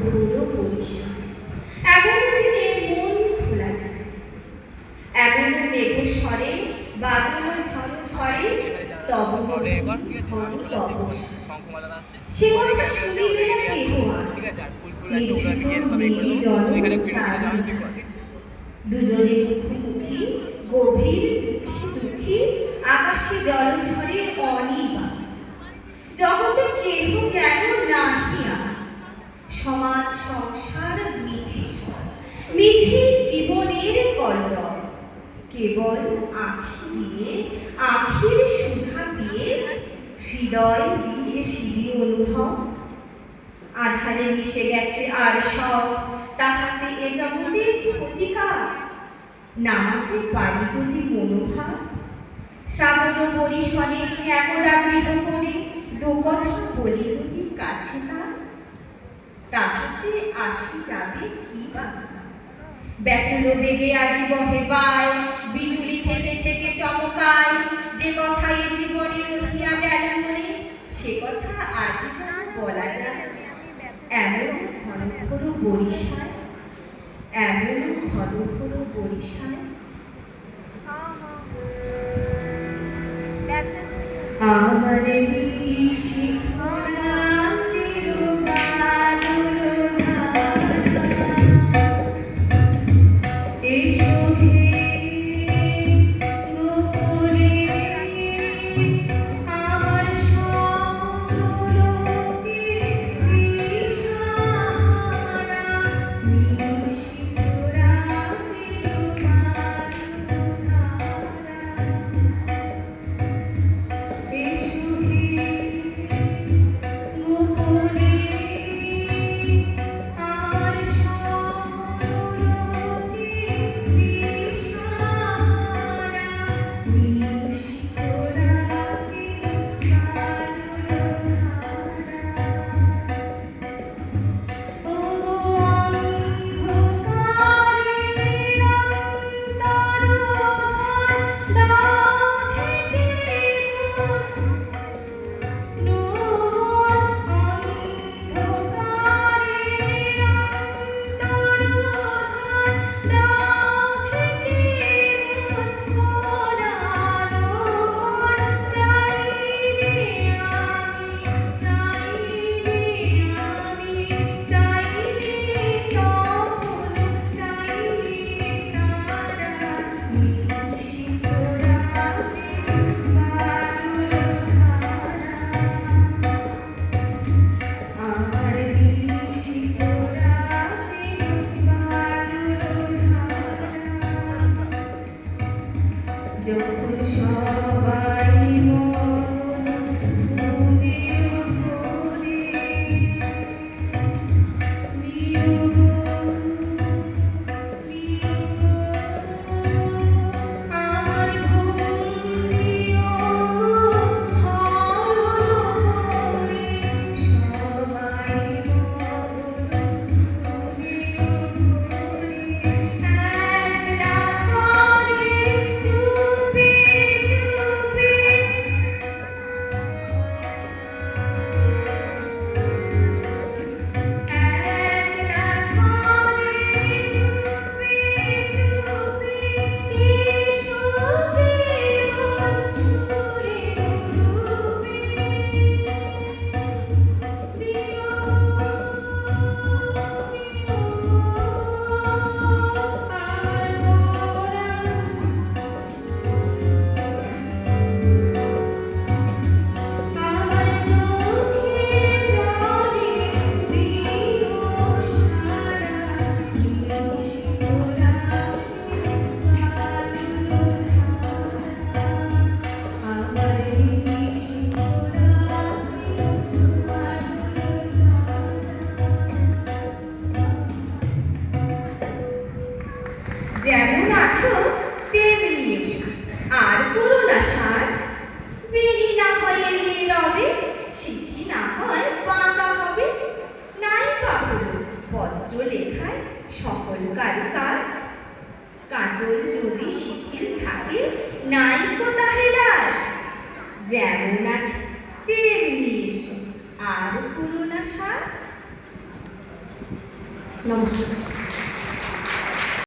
ঘোর পরিসর। এমন দিনে মন খোলা যায়, এমন মেঘস্বরে বাদল ঝড় ঝরে, তব সে কথা শুনিবে না কেহ আর। দুজনে মুখোমুখি গভীর দুঃখে দুঃখী, আকাশে জল ঝরে অনিবার। জগতে কেহ যেন নাহি আর, সমাজ সংসার মিছে সব, মিছে জীবনের কলরব। কেবল আঁখি দিয়ে আঁখির সুধা দিয়ে, হৃদয় দিয়ে সিঁড়ি অনুভব। আধারে মিশে গেছে আর সব, তাহাতে এ জগতের ক্ষতিকার। নামাতে পারি যদি মনোভাব, শ্রাবণ বরিশনে একদা গৃহ করে দু কথা বলি যদি কাছে তার, তাহাতে আসি যাবে কি বা। ব্যাকুল বেগে আজি বহে বায়, বিজুলি থেকে থেকে চমকায়। যে কথা এ জীবনে রহিয়া গেল মনে, সে কথা আজি যেন বলা যায়। এমন ঘন ঘন বরিশায়, এমন ঘন ঘন বরিশায়। আমার